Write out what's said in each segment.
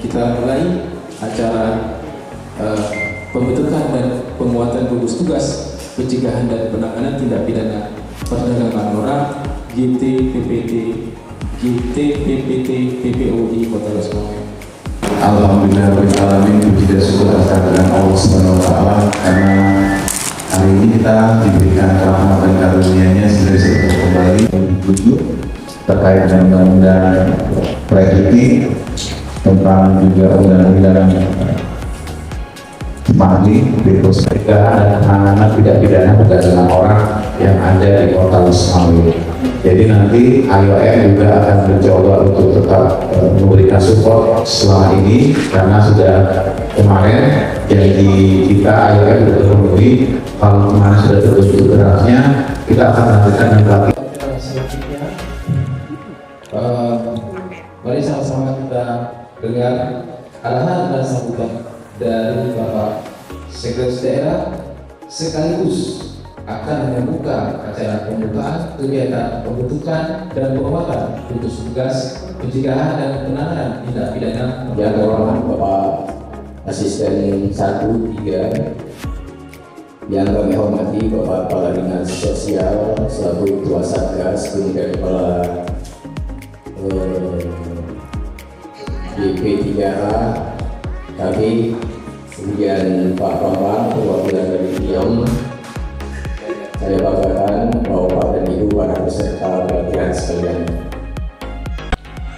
kita mulai acara pembentukan dan penguatan gugus tugas pencegahan dan penanganan tindak pidana perdagangan orang GT-PPT PPOI Kota Losmawe. Alhamdulillahirrahmanirrahim, puji dan syukur atas kehadiran Allah Subhanahu wa Ta'ala, karena hari ini kita diberikan rahmat dan karunia-Nya sehingga bisa kembali terkait dengan undang-undang PREDIKI tentang juga undang-undang Mahli Virus dan penanganan tidak pidana perdagangan orang yang ada di Kota Losmawe. Jadi nanti IOM juga akan mencoba untuk tetap memberikan support selama ini, karena sudah kemarin janji kita IOM sudah terpenuhi. Kalau kemarin sudah terbentuk draftnya, kita akan lanjutkan yang lagi. Selanjutnya, mari sama-sama kita dengar arahan dan sambutan dari Bapak Sekretaris Daerah sekaligus akan membuka acara pembukaan kegiatan pembentukan dan penguatan gugus tugas pencegahan dan penanganan tindak pidana yang terhormat Bapak Asisten 1-3, yang kami hormati Bapak Kepala Dinas Sosial selaku Ketua Satgas, kemudian Kepala BP3A kami, kemudian Pak Bambang perwakilan dari Tiong. Saya banggakan Bapak dan Ibu para peserta pelatihan sekalian.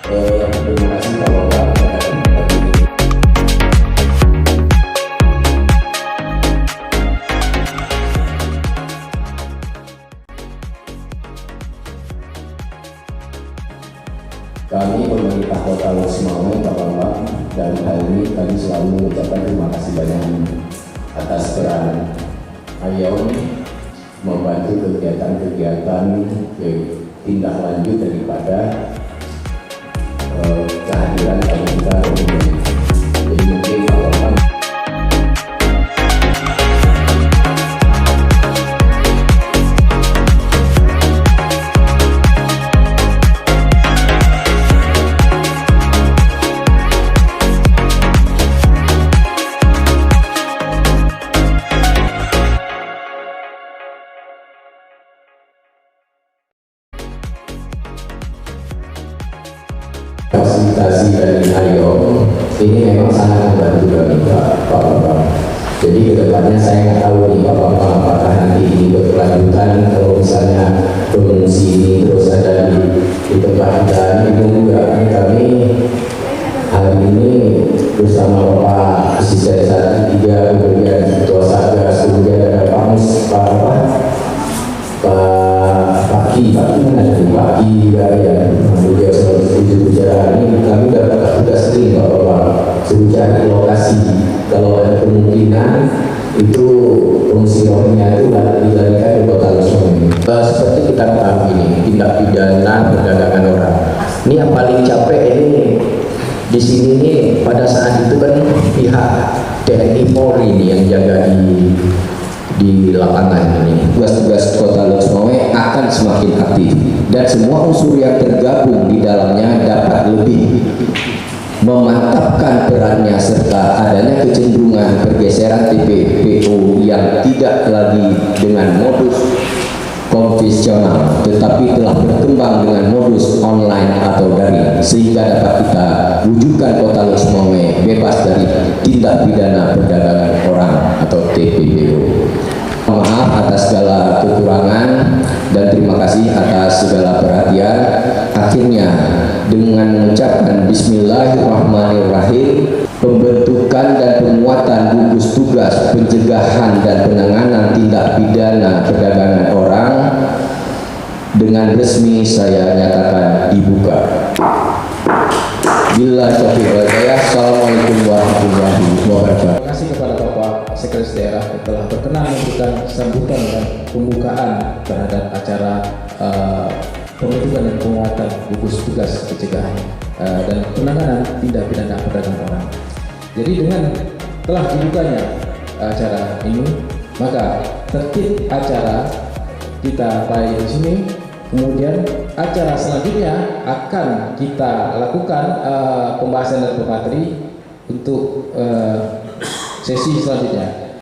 Terima kasih Pak Bambang. Kami pemerintah Kota Losmawe, Pak Bambang, dan hal ini kami selalu mengucapkan terima kasih banyak atas peran IOM membantu kegiatan-kegiatan tindak lanjut daripada kehadiran kami kita ini. Jadi mungkin Pak Bambang fasilitasi dari IOM ini memang sangat membantu kami Pak Bambang. Jadi kedepannya saya nggak tahu nih Pak Bambang apakah nanti ini berkelanjutan, kalau misalnya pengungsi ini terus ada di tempat kita ini juga. Kami hari ini bersama Bapak Asisten 1-3, kemudian Ketua Satgas, kemudian ada Pak Ki mana dari Pak Ki juga ya, juga seperti bicara ini kami dapat tugas sering Pak Bapak suruh cari lokasi kalau ada kemungkinan itu fungsi rohnya itu dilarikan ke Kota Losmawe. Seperti kita tahu ini tindak pidana perdagangan orang. Ini yang paling capek ini di sini nih pada saat itu kan pihak TNI Polri ini yang jaga di lapangan ini. Tugas-tugas Kota Losmawe akan semakin aktif dan semua unsur yang tergabung di dalamnya dapat lebih memantapkan perannya, serta adanya kecenderungan pergeseran TPPO yang tidak lagi dengan modus konvensional tetapi telah berkembang dengan modus online atau daring, sehingga dapat kita wujudkan Kota Losmawe bebas dari tindak pidana perdagangan orang atau TPPO. Maaf atas segala kekurangan dan terima kasih atas segala perhatian. Akhirnya dengan mengucapkan Bismillahirrahmanirrahim, pembentukan dan penguatan gugus tugas pencegahan dan penanganan tindak pidana perdagangan orang dengan resmi saya nyatakan dibuka. Bila taufiq wal hidayah. Assalamualaikum warahmatullahi wabarakatuh. Terima kasih kepada Bapak Sekretaris Daerah yang telah berkenan memberikan sambutan dan pembukaan terhadap acara pembentukan dan penguatan gugus tugas pencegahan dan penanganan tindak pidana perdagangan orang. Jadi dengan telah dibukanya acara ini, maka tertib acara kita baik di sini. Kemudian acara selanjutnya akan kita lakukan pembahasan dan pemateri untuk sesi selanjutnya.